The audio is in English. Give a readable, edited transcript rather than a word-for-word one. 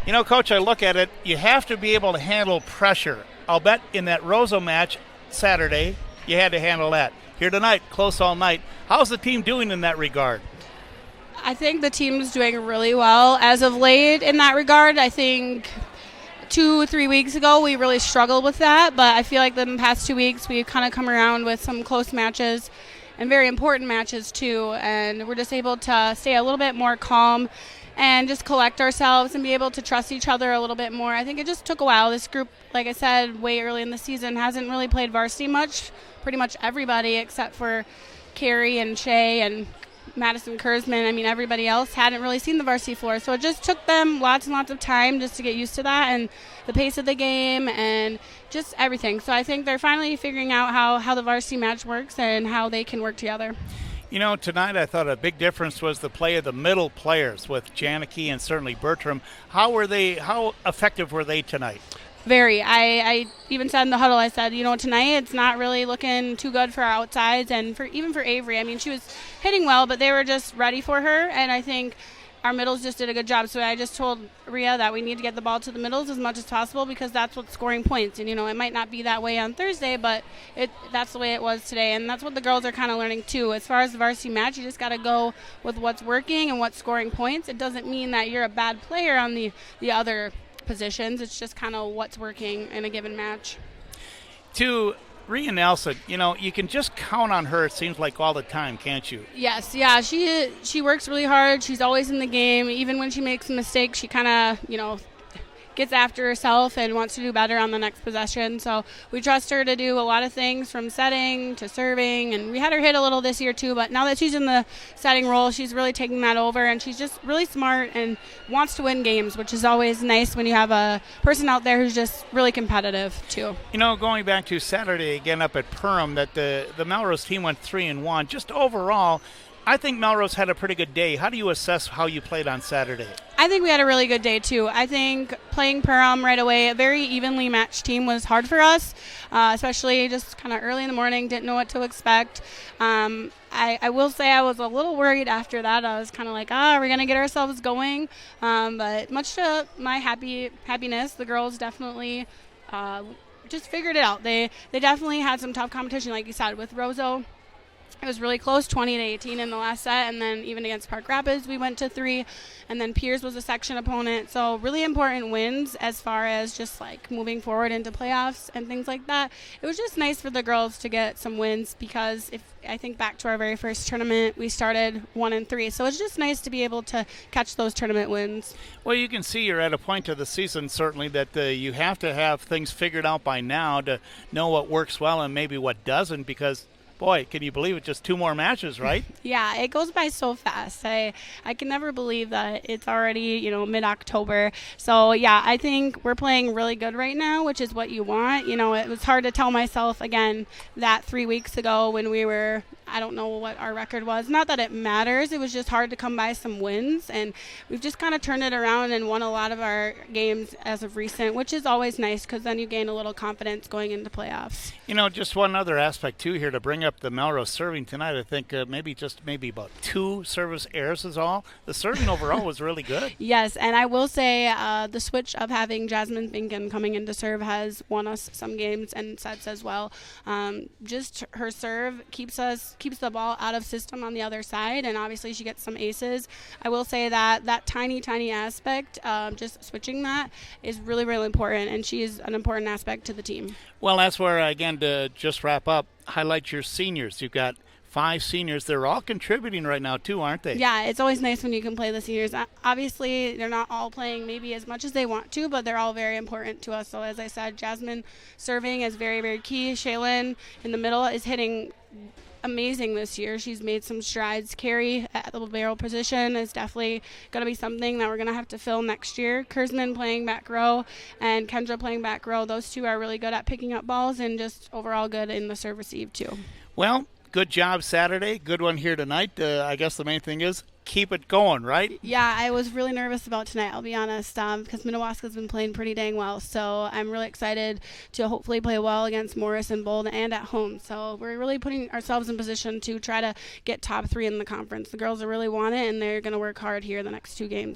You know, Coach, I look at it, you have to be able to handle pressure. I'll bet in that Roseau match Saturday, you had to handle that. Here tonight, close all night. How's the team doing in that regard? I think the team's doing really well as of late in that regard. I think 2-3 weeks ago we really struggled with that, but I feel like the past 2 weeks we've kind of come around with some close matches and very important matches too, and we're just able to stay a little bit more calm and just collect ourselves and be able to trust each other a little bit more. I think it just took a while. This group, like I said, way early in the season, hasn't really played varsity much. Pretty much everybody except for Carrie and Shay and Madison Kurzman. I mean, everybody else hadn't really seen the varsity floor. So it just took them lots and lots of time just to get used to that and the pace of the game and just everything. So I think they're finally figuring out how the varsity match works and how they can work together. You know, tonight I thought a big difference was the play of the middle players with Janicki and certainly Bertram. How effective were they tonight? Very. I even said in the huddle, I said, tonight it's not really looking too good for our outsides and even for Avery. I mean, she was hitting well, but they were just ready for her, and I think our middles just did a good job. So I just told Rhea that we need to get the ball to the middles as much as possible because that's what's scoring points. And, it might not be that way on Thursday, but that's the way it was today. And that's what the girls are kind of learning, too. As far as the varsity match, you just got to go with what's working and what's scoring points. It doesn't mean that you're a bad player on the other positions. It's just kind of what's working in a given match. To Rhea Nelson, you can just count on her, it seems like, all the time, can't you? Yes, yeah. She works really hard. She's always in the game. Even when she makes a mistake, she kind of, gets after herself and wants to do better on the next possession. So we trust her to do a lot of things from setting to serving. And we had her hit a little this year too, but now that she's in the setting role, she's really taking that over, and she's just really smart and wants to win games, which is always nice when you have a person out there who's just really competitive too. Going back to Saturday again up at Perham, that the Melrose team went 3-1. Just overall, I think Melrose had a pretty good day. How do you assess how you played on Saturday? I think we had a really good day, too. I think playing Perham right away, a very evenly matched team, was hard for us, especially just kind of early in the morning, didn't know what to expect. I will say I was a little worried after that. I was kind of like, we're going to get ourselves going. But much to my happiness, the girls definitely just figured it out. They definitely had some tough competition, like you said, with Roseau. It was really close, 20-18 in the last set, and then even against Park Rapids we went to 3, and then Piers was a section opponent. So really important wins as far as just like moving forward into playoffs and things like that. It was just nice for the girls to get some wins because if I think back to our very first tournament, we started 1-3. So it's just nice to be able to catch those tournament wins. Well, you can see you're at a point of the season certainly that you have to have things figured out by now to know what works well and maybe what doesn't, because boy, can you believe it? Just 2 more matches, right? Yeah, it goes by so fast. I can never believe that it's already, mid-October. So, yeah, I think we're playing really good right now, which is what you want. It was hard to tell myself, again, that 3 weeks ago when we were, I don't know what our record was. Not that it matters. It was just hard to come by some wins. And we've just kind of turned it around and won a lot of our games as of recent, which is always nice because then you gain a little confidence going into playoffs. Just one other aspect, too, here to bring up the Melrose serving tonight. I think maybe about 2 service errors is all. The serving overall was really good. Yes, and I will say the switch of having Jasmine Finken coming in to serve has won us some games and sets as well. Just her serve keeps the ball out of system on the other side, and obviously she gets some aces. I will say that tiny aspect, just switching that, is really, really important, and she is an important aspect to the team. Well, that's where, again, to just wrap up, highlight your seniors. You've got 5 seniors. They're all contributing right now, too, aren't they? Yeah, it's always nice when you can play the seniors. Obviously, they're not all playing maybe as much as they want to, but they're all very important to us. So, as I said, Jasmine serving is very, very key. Shaylin in the middle is hitting amazing this year. She's made some strides. Carrie at the barrel position is definitely going to be something that we're going to have to fill next year. Kurzman playing back row and Kendra playing back row. Those two are really good at picking up balls and just overall good in the serve receive too. Well, good job Saturday. Good one here tonight. I guess the main thing is keep it going, right? Yeah, I was really nervous about tonight, I'll be honest, because Minnewaska's been playing pretty dang well. So I'm really excited to hopefully play well against Morris and Bold and at home. So we're really putting ourselves in position to try to get top 3 in the conference. The girls really want it, and they're going to work hard here the next 2 games.